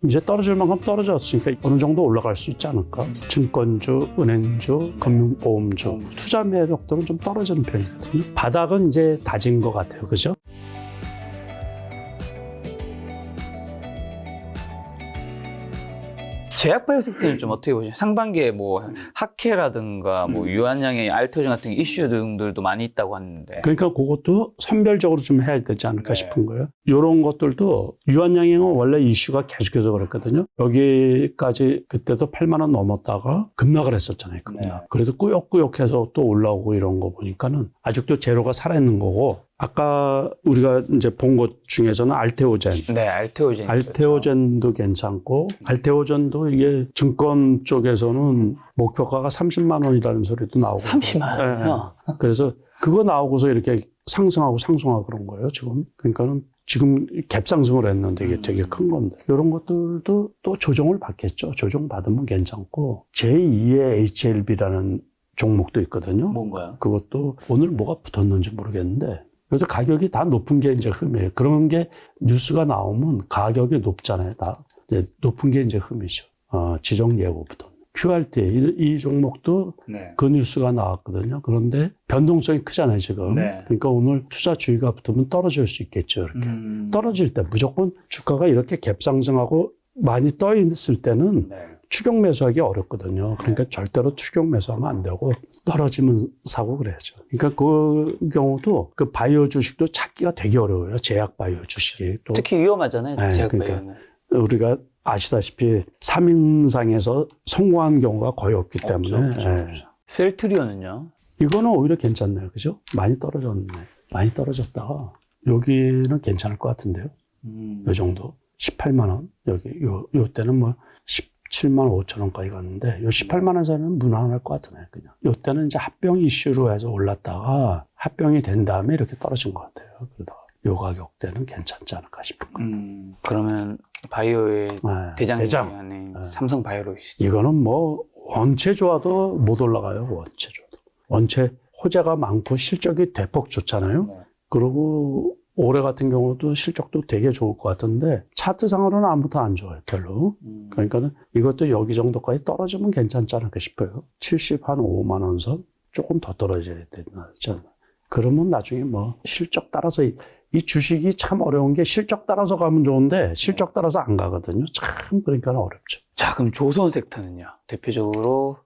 이제 떨어질 만큼 떨어졌으니까 어느 정도 올라갈 수 있지 않을까? 증권주, 은행주, 금융보험주, 투자 매력도는 좀 떨어지는 편이거든요. 바닥은 이제 다진 것 같아요. 그죠? 제약바이오 섹터는 좀 어떻게 보시나요? 상반기에 뭐 학회라든가 뭐 유한양의 알테오젠 같은 이슈 등들도 많이 있다고 하는데. 그러니까 그것도 선별적으로 좀 해야 되지 않을까 싶은 거예요. 이런 것들도 유한양행은 원래 이슈가 계속해서 그랬거든요. 여기까지 그때도 8만 원 넘었다가 급락을 했었잖아요. 급락. 그래도 꾸역꾸역해서 또 올라오고 이런 거 보니까는 아직도 제로가 살아있는 거고, 아까 우리가 이제 본 것 중에서는 알테오젠. 네, 알테오젠. 알테오젠도 괜찮고, 알테오젠도 이게 증권 쪽에서는 목표가가 30만 원이라는 소리도 나오고. 30만 원이요? 네. 그래서 그거 나오고서 이렇게 상승하고 그런 거예요, 지금. 그러니까는 지금 갭상승을 했는데 이게 되게 큰 건데. 이런 것들도 또 조정을 받겠죠. 조정받으면 괜찮고. 제2의 HLB라는 종목도 있거든요. 뭔가요? 그것도 오늘 뭐가 붙었는지 모르겠는데, 그래도 가격이 다 높은 게 이제 흠이에요. 그런 게 뉴스가 나오면 가격이 높잖아요. 다 이제 높은 게 이제 흠이죠. 지정 예고부터. QRT 이 종목도 네. 그 뉴스가 나왔거든요. 그런데 변동성이 크잖아요, 지금. 네. 그러니까 오늘 투자 주의가 붙으면 떨어질 수 있겠죠, 이렇게. 떨어질 때 무조건 주가가 이렇게 갭상승하고 많이 떠 있을 때는 네. 추격 매수하기 어렵거든요. 그러니까 절대로 추격 매수하면 안 되고 떨어지면 사고 그래야죠. 그러니까 그 경우도 그 바이오 주식도 찾기가 되게 어려워요. 제약 바이오 주식이. 또 특히 위험하잖아요. 네, 제약바이오는. 그러니까 우리가 아시다시피 3인상에서 성공한 경우가 거의 없기 때문에. 없죠. 네. 셀트리온은요? 이거는 오히려 괜찮네요. 그죠? 많이 떨어졌네. 많이 떨어졌다가 여기는 괜찮을 것 같은데요. 요 정도. 18만 원. 여기 요 때는 뭐 17만 5천 원까지 갔는데 요 18만 원에서는 무난할 것 같으네. 그냥. 요 때는 이제 합병 이슈로 해서 올랐다가 합병이 된 다음에 이렇게 떨어진 것 같아요. 그러다가 요 가격대는 괜찮지 않을까 싶은 거예요. 그러면 바이오의 대장. 대장인 삼성바이오로시스. 이거는 뭐 원체 좋아도 못 올라가요. 원체 좋아도. 원체 호재가 많고 실적이 대폭 좋잖아요. 네. 그리고 올해 같은 경우도 실적도 되게 좋을 것 같은데 차트상으로는 아무것도 안 좋아요. 별로. 그러니까는 이것도 여기 정도까지 떨어지면 괜찮지 않을까 싶어요. 75만 원 선 조금 더 떨어져야 되나. 그러면 나중에 뭐 실적 따라서 이 주식이 참 어려운 게 실적 따라서 가면 좋은데 실적 따라서 안 가거든요. 참 그러니까 어렵죠. 자, 그럼 조선 섹터는요? 대표적으로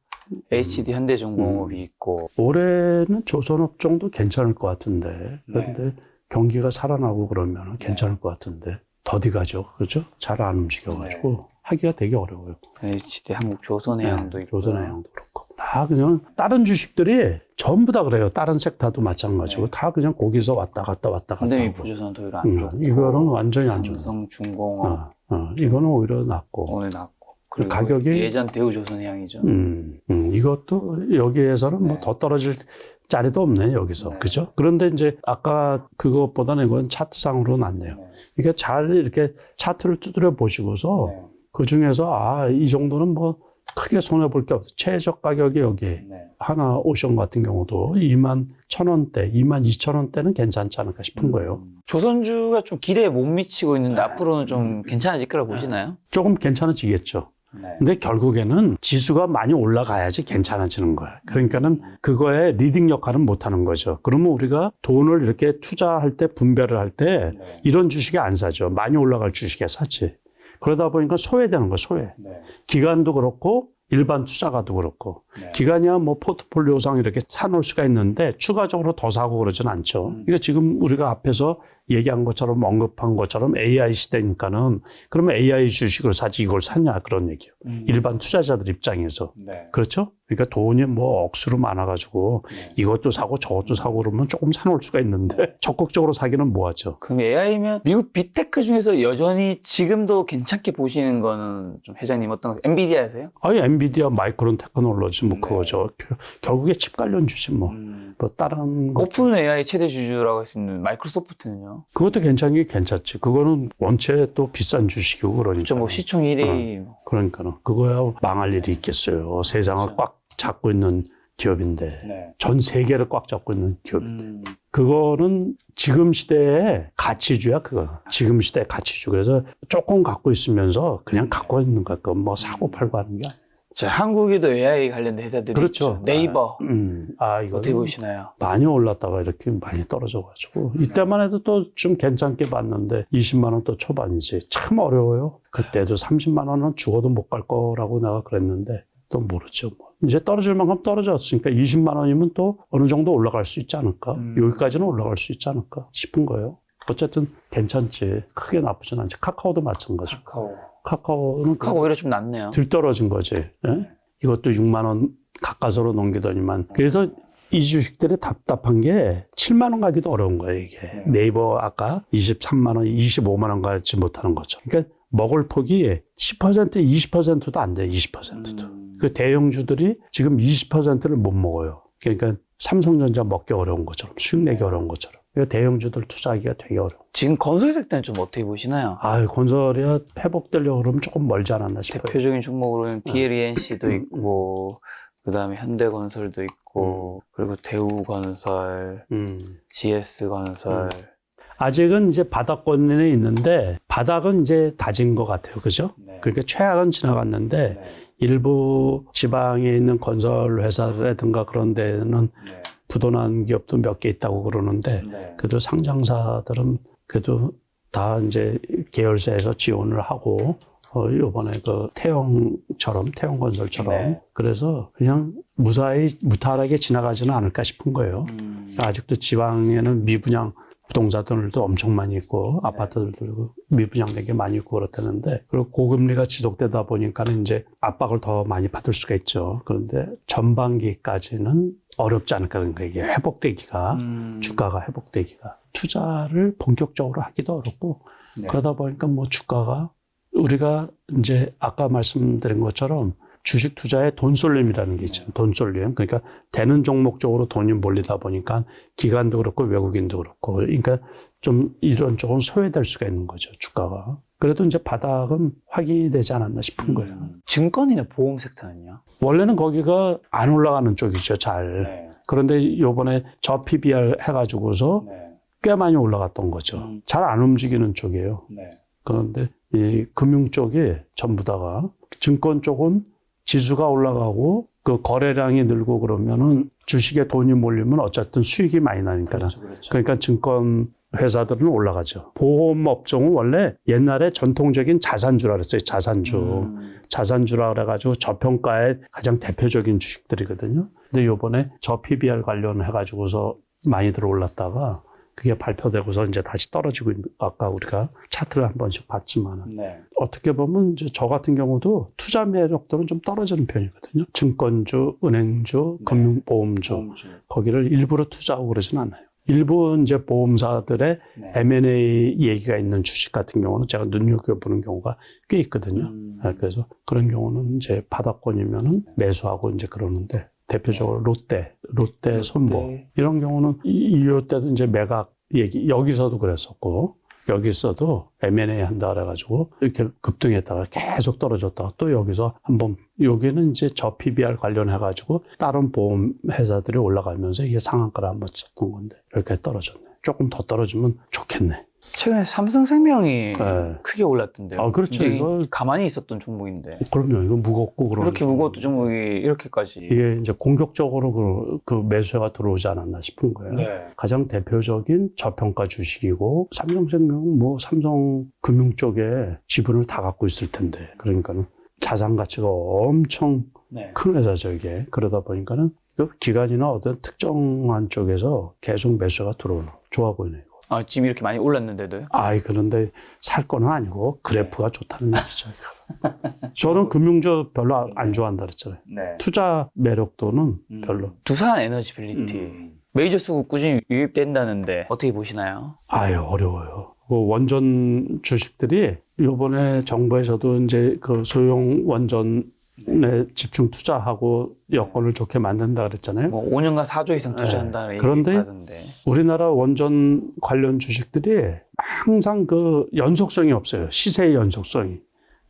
HD 현대중공업이 있고. 올해는 조선업종도 괜찮을 것 같은데 그런데 경기가 살아나고 그러면 괜찮을 것 같은데 더디 가죠. 그렇죠? 잘 안 움직여가지고 하기가 되게 어려워요. HD 한국조선해양도 있고. 조선해양도 그렇고. 다 그냥 다른 주식들이 전부 다 그래요. 다른 섹터도 마찬가지고 다 그냥 거기서 왔다 갔다 근데 이 하고. 부조선도 오히려 안 좋고. 이거는 완전히 안 좋아요. 삼성중공업 이거는 오히려 낮고. 오늘 낮고. 그리고 가격이 예전 대우조선해양이죠. 이것도 여기에서는 뭐 더 떨어질 자리도 없네, 여기서. 그죠? 그런데 이제 아까 그것보다는 이건 차트상으로 낫네요. 그러니까 잘 이렇게 차트를 두드려 보시고서 그 중에서 이 정도는 뭐 크게 손해볼 게 없어. 최적 가격이 여기 하나 오션 같은 경우도 2만 1,000원대, 2만 2,000원대는 괜찮지 않을까 싶은 거예요. 조선주가 좀 기대에 못 미치고 있는데 앞으로는 좀 괜찮아질 거라고 보시나요? 조금 괜찮아지겠죠. 근데 결국에는 지수가 많이 올라가야지 괜찮아지는 거야. 그러니까는 그거에 리딩 역할은 못 하는 거죠. 그러면 우리가 돈을 이렇게 투자할 때 분배를 할 때 이런 주식에 안 사죠. 많이 올라갈 주식에 사지. 그러다 보니까 소외되는 거, 소외. 기관도 그렇고 일반 투자가도 그렇고 기관이야 뭐 포트폴리오상 이렇게 사놓을 수가 있는데 추가적으로 더 사고 그러진 않죠. 그러니까 지금 우리가 앞에서 얘기한 것처럼 언급한 것처럼 AI 시대니까는 그러면 AI 주식을 사지 이걸 사냐 그런 얘기예요. 일반 투자자들 입장에서. 그렇죠? 그러니까 돈이 뭐 억수로 많아가지고 이것도 사고 저것도 사고 그러면 조금 사놓을 수가 있는데 적극적으로 사기는 뭐하죠. 그럼 AI면 미국 빅테크 중에서 여전히 지금도 괜찮게 보시는 거는 좀 회장님 어떤 엔비디아세요? 엔비디아 마이크론 테크놀로지 뭐 그거죠. 결국에 칩 관련 주식 뭐 다른 거. 오픈 AI 최대 주주라고 할 수 있는 마이크로소프트는요? 그것도 괜찮긴 괜찮지. 그거는 원체 또 비싼 주식이고 그러니까. 저 뭐 시총 1위. 그러니까는 그거야 망할 일이 있겠어요. 세상을 꽉 잡고 있는 기업인데 네. 전 세계를 꽉 잡고 있는 기업인데 그거는 지금 시대의 가치주야 그거. 지금 시대의 가치주. 그래서 조금 갖고 있으면서 그냥 갖고 있는 거야. 뭐 사고 팔고 하는 게. 자, 한국에도 AI 관련된 회사들이 그렇죠. 있죠. 네이버 이거 어떻게 보시나요? 많이 올랐다가 이렇게 많이 떨어져가지고 이때만 해도 또 좀 괜찮게 봤는데 20만 원 또 초반이지. 참 어려워요. 그때도 30만 원은 죽어도 못 갈 거라고 내가 그랬는데 또 모르죠. 뭐. 이제 떨어질 만큼 떨어졌으니까 20만 원이면 또 어느 정도 올라갈 수 있지 않을까? 여기까지는 올라갈 수 있지 않을까 싶은 거예요. 어쨌든 괜찮지. 크게 나쁘진 않지. 카카오도 마찬가지고. 카카오는 오히려 좀 낫네요. 들떨어진 거지. 예? 이것도 6만 원 가까스로 넘기더니만. 그래서 이 주식들이 답답한 게 7만 원 가기도 어려운 거예요, 이게. 네이버 아까 23만 원, 25만 원 가지 못하는 것처럼. 그러니까 먹을 폭이 10%, 20%도 안 돼, 20%도. 그 대형주들이 지금 20%를 못 먹어요. 그러니까 삼성전자 먹기 어려운 것처럼, 수익 내기 어려운 것처럼. 그러니까 대형주들 투자하기가 되게 어려워. 지금 건설 섹터는 좀 어떻게 보시나요? 건설이야 회복되려고 그러면 조금 멀지 않았나 싶어요. 대표적인 종목으로는 BLENC도 있고, 그 다음에 현대건설도 있고, 그리고 대우건설, GS건설. 아직은 이제 바닥권에 있는데, 바닥은 이제 다진 것 같아요. 그죠? 네. 그러니까 최악은 지나갔는데, 일부 지방에 있는 건설 회사라든가 그런 데는 부도난 기업도 몇 개 있다고 그러는데, 그래도 상장사들은 그래도 다 이제 계열사에서 지원을 하고, 요번에 그 태영건설처럼. 그래서 그냥 무탈하게 지나가지는 않을까 싶은 거예요. 아직도 지방에는 미분양 부동산들도 엄청 많이 있고, 아파트들도 미분양된 게 많이 있고 그렇다는데, 그리고 고금리가 지속되다 보니까는 이제 압박을 더 많이 받을 수가 있죠. 그런데 전반기까지는 어렵지 않을까, 그러니까 이게 회복되기가, 주가가 회복되기가. 투자를 본격적으로 하기도 어렵고, 그러다 보니까 뭐 주가가 우리가 이제 아까 말씀드린 것처럼 주식 투자에 돈쏠림이라는 게 있잖아요. 돈쏠림. 그러니까 되는 종목 쪽으로 돈이 몰리다 보니까 기관도 그렇고 외국인도 그렇고. 그러니까 좀 이런 쪽은 소외될 수가 있는 거죠. 주가가. 그래도 이제 바닥은 확인이 되지 않았나 싶은 거예요. 증권이나 보험 섹터는요? 원래는 거기가 안 올라가는 쪽이죠. 잘. 그런데 요번에 저 PBR 해가지고서 꽤 많이 올라갔던 거죠. 잘 안 움직이는 쪽이에요. 그런데 이 금융 쪽이 전부 다가 증권 쪽은 지수가 올라가고 그 거래량이 늘고 그러면은 주식에 돈이 몰리면 어쨌든 수익이 많이 나니까. 그렇죠. 그러니까 증권 회사들은 올라가죠. 보험 업종은 원래 옛날에 전통적인 자산주라 그랬어요. 자산주라 그래가지고 저평가의 가장 대표적인 주식들이거든요. 근데 요번에 저 PBR 관련해가지고서 많이들 올랐다가 그게 발표되고서 이제 다시 떨어지고 있는, 아까 우리가 차트를 한 번씩 봤지만, 어떻게 보면 이제 저 같은 경우도 투자 매력도는 좀 떨어지는 편이거든요. 증권주, 은행주, 금융보험주, 거기를 일부러 투자하고 그러진 않아요. 일부 이제 보험사들의 M&A 얘기가 있는 주식 같은 경우는 제가 눈여겨보는 경우가 꽤 있거든요. 그래서 그런 경우는 이제 바닥권이면은 매수하고 이제 그러는데, 대표적으로 롯데, 손보 이런 경우는 이때도 이제 매각 얘기 여기서도 그랬었고 여기서도 M&A 한다 그래가지고 이렇게 급등했다가 계속 떨어졌다가 또 여기서 한번 여기는 이제 저 PBR 관련해가지고 다른 보험 회사들이 올라가면서 이게 상한가를 한번 쳤던 건데 이렇게 떨어졌네. 조금 더 떨어지면 좋겠네. 최근에 삼성생명이 크게 올랐던데요. 그렇죠. 이거 가만히 있었던 종목인데. 그럼요. 이거 무겁고 그런. 이렇게 무거웠던 종목이 이렇게까지. 이게 이제 공격적으로 그 매수가 들어오지 않았나 싶은 거예요. 가장 대표적인 저평가 주식이고 삼성생명 뭐 삼성금융 쪽에 지분을 다 갖고 있을 텐데 그러니까는 자산 가치가 엄청 큰 회사죠 이게. 그러다 보니까는 기관이나 어떤 특정한 쪽에서 계속 매수가 들어오는 좋아 보이네요. 지금 이렇게 많이 올랐는데도요? 그런데 살 거는 아니고 그래프가 좋다는 얘기죠. 저는 금융주 별로 안 좋아한다 그랬잖아요. 투자 매력도는 별로. 두산에너지빌리티. 메이저 수급 꾸준히 유입된다는데 어떻게 보시나요? 어려워요. 그 원전 주식들이 이번에 정부에서도 이제 그 소형 원전에 집중 투자하고 여건을 좋게 만든다 그랬잖아요. 뭐 5년간 4조 이상 투자한다는 그런데 얘기하던데. 우리나라 원전 관련 주식들이 항상 그 연속성이 없어요. 시세의 연속성이.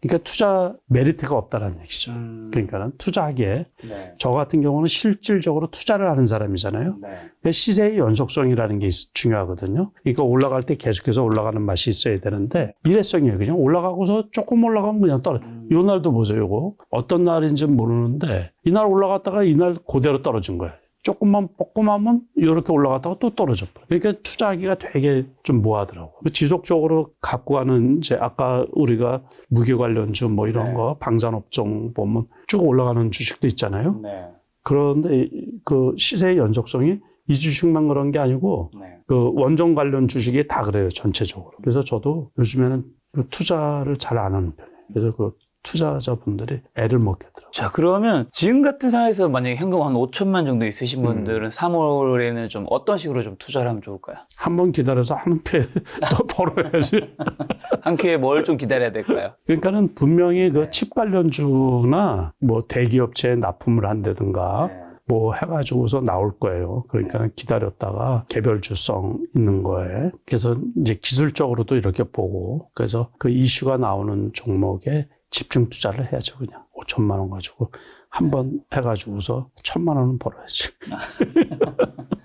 그러니까 투자 메리트가 없다는 얘기죠. 그러니까는 투자하기에 네. 저 같은 경우는 실질적으로 투자를 하는 사람이잖아요. 네. 그러니까 시세의 연속성이라는 게 중요하거든요. 그러니까 올라갈 때 계속해서 올라가는 맛이 있어야 되는데 일회성이에요. 그냥 올라가고서 조금 올라가면 그냥 떨어져. 요 날도 보세요. 이거 어떤 날인지는 모르는데 이날 올라갔다가 이날 그대로 떨어진 거예요. 조금만 볶음하면 이렇게 올라갔다가 또 떨어져 버려요. 그러니까 투자하기가 되게 좀 뭐하더라고. 지속적으로 갖고 가는 이제 아까 우리가 무기 관련주 뭐 이런 네. 거 방산업종 보면 쭉 올라가는 주식도 있잖아요. 네. 그런데 그 시세의 연속성이 이 주식만 그런 게 아니고 네. 그 원전 관련 주식이 다 그래요. 전체적으로. 그래서 저도 요즘에는 그 투자를 잘 안 하는 편이에요. 그래서 그 투자자분들이 애를 먹겠더라고요. 자, 그러면 지금 같은 상황에서 만약에 현금 한 5천만 정도 있으신 분들은 3월에는 좀 어떤 식으로 좀 투자를 하면 좋을까요? 한 번 기다려서 한 표 더 벌어야지. 한 큐에 뭘 좀 기다려야 될까요? 그러니까는 분명히 그 칩 관련주나 뭐 대기업체에 납품을 한다든가 뭐 해가지고서 나올 거예요. 그러니까 기다렸다가 개별주성 있는 거에. 그래서 이제 기술적으로도 이렇게 보고 그래서 그 이슈가 나오는 종목에 집중 투자를 해야죠. 그냥 5천만 원 가지고 한 번 해가지고서 1,000만 원은 벌어야지.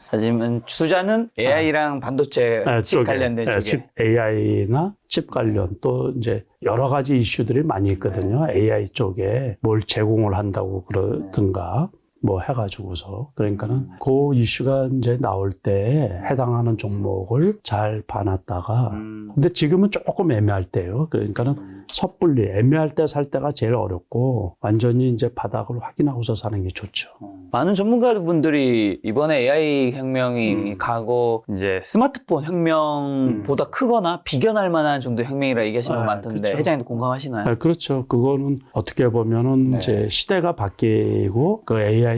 하지만 투자는 AI랑 반도체 칩 관련된 쪽에. AI나 칩 관련 또 이제 여러 가지 이슈들이 많이 있거든요. AI 쪽에 뭘 제공을 한다고 그러든가. 뭐 해가지고서 그러니까는 그 이슈가 이제 나올 때 해당하는 종목을 잘 봐놨다가 근데 지금은 조금 애매할 때예요. 그러니까는 섣불리 애매할 때 살 때가 제일 어렵고 완전히 이제 바닥을 확인하고서 사는 게 좋죠. 많은 전문가분들이 이번에 AI 혁명이 가고 이제 스마트폰 혁명보다 크거나 비견할 만한 정도의 혁명이라 얘기하시는 분 많던데 그렇죠. 회장님도 공감하시나요? 네, 그렇죠. 그거는 어떻게 보면은 이제 시대가 바뀌고 그 AI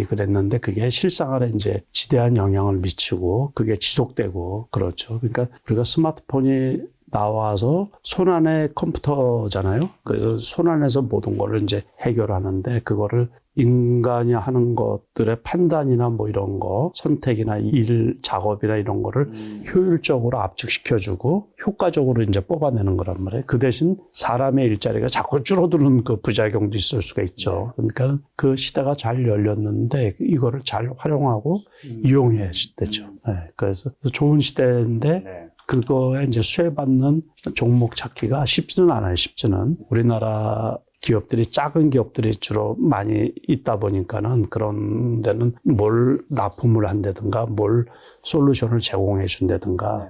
그랬는데 그게 실생활에 이제 지대한 영향을 미치고 그게 지속되고 그렇죠. 그러니까 우리가 스마트폰이 나와서 손안의 컴퓨터잖아요. 그래서 손안에서 모든 거를 이제 해결하는데 그거를 인간이 하는 것들의 판단이나 뭐 이런 거, 선택이나 일, 작업이나 이런 거를 효율적으로 압축시켜주고 효과적으로 이제 뽑아내는 거란 말이에요. 그 대신 사람의 일자리가 자꾸 줄어드는 그 부작용도 있을 수가 있죠. 그러니까 그 시대가 잘 열렸는데 이거를 잘 활용하고 이용해야 되죠. 네, 그래서 좋은 시대인데 그거에 이제 수혜받는 종목 찾기가 쉽지는 않아요. 쉽지는. 우리나라 기업들이 작은 기업들이 주로 많이 있다 보니까는 그런 데는 뭘 납품을 한다든가 뭘 솔루션을 제공해 준다든가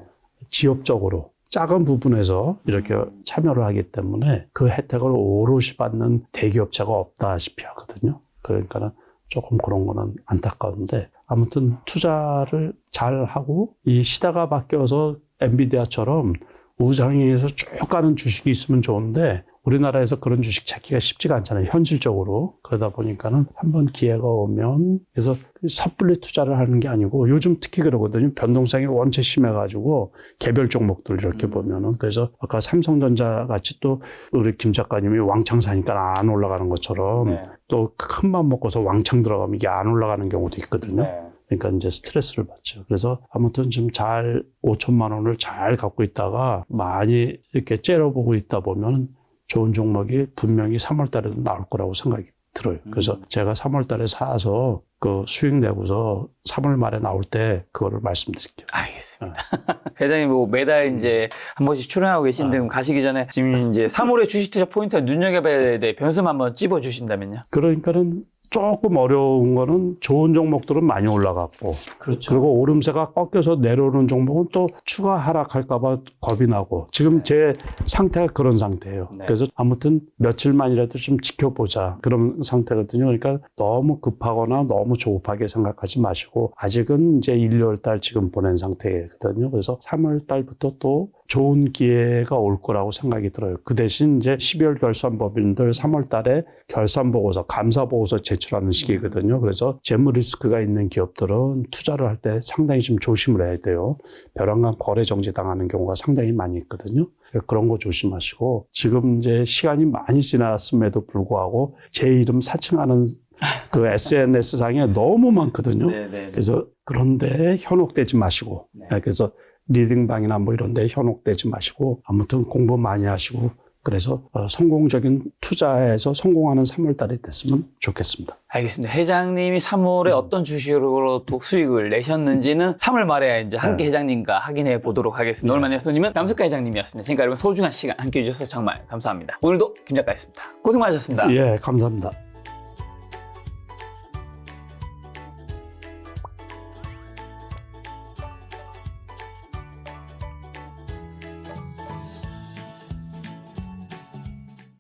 지역적으로 작은 부분에서 이렇게 참여를 하기 때문에 그 혜택을 오롯이 받는 대기업체가 없다시피 하거든요. 그러니까는 조금 그런 거는 안타까운데 아무튼 투자를 잘 하고 이 시대가 바뀌어서 엔비디아처럼 우상향에서 쭉 가는 주식이 있으면 좋은데 우리나라에서 그런 주식 찾기가 쉽지가 않잖아요. 현실적으로. 그러다 보니까는 한번 기회가 오면 그래서 섣불리 투자를 하는 게 아니고 요즘 특히 그러거든요. 변동성이 원체 심해가지고 개별 종목들 이렇게 보면은 그래서 아까 삼성전자 같이 또 우리 김 작가님이 왕창 사니까 안 올라가는 것처럼 또 큰 맘 먹고서 왕창 들어가면 이게 안 올라가는 경우도 있거든요. 그러니까 이제 스트레스를 받죠. 그래서 아무튼 좀 잘 5천만 원을 잘 갖고 있다가 많이 이렇게 째려보고 있다 보면 좋은 종목이 분명히 3월 달에도 나올 거라고 생각이 들어요. 그래서 제가 3월 달에 사서 그 수익 내고서 3월 말에 나올 때 그거를 말씀드릴게요. 알겠습니다. 회장님 뭐 매달 이제 한 번씩 출연하고 계신데 그럼 가시기 전에 지금 이제 3월에 주식 투자 포인트 눈여겨봐야 될 변수만 한번 찝어 주신다면요. 그러니까는 조금 어려운 거는 좋은 종목들은 많이 올라갔고 그렇죠. 그리고 오름세가 꺾여서 내려오는 종목은 또 추가 하락할까 봐 겁이 나고 지금 제 상태가 그런 상태예요. 그래서 아무튼 며칠만이라도 좀 지켜보자 그런 상태거든요. 그러니까 너무 급하거나 너무 조급하게 생각하지 마시고 아직은 이제 1, 2월 달 지금 보낸 상태거든요. 그래서 3월 달부터 또 좋은 기회가 올 거라고 생각이 들어요. 그 대신 이제 12월 결산법인들 3월 달에 결산 보고서, 감사 보고서 제출하는 시기거든요. 그래서 재무 리스크가 있는 기업들은 투자를 할 때 상당히 좀 조심을 해야 돼요. 벼랑간 거래 정지 당하는 경우가 상당히 많이 있거든요. 그런 거 조심하시고 지금 이제 시간이 많이 지났음에도 불구하고 제 이름 사칭하는 그 SNS 상에 너무 많거든요. 그래서 그런데 현혹되지 마시고 그래서 리딩방이나 뭐 이런 데 현혹되지 마시고 아무튼 공부 많이 하시고 그래서 성공적인 투자에서 성공하는 3월달이 됐으면 좋겠습니다. 알겠습니다. 회장님이 3월에 어떤 주식으로 수익을 내셨는지는 3월 말에 이제 함께 회장님과 확인해 보도록 하겠습니다. 오늘 만난 손님은 남석가 회장님이었습니다. 지금까지 여러분 소중한 시간 함께 해주셔서 정말 감사합니다. 오늘도 김 작가였습니다. 고생 많으셨습니다. 예, 감사합니다.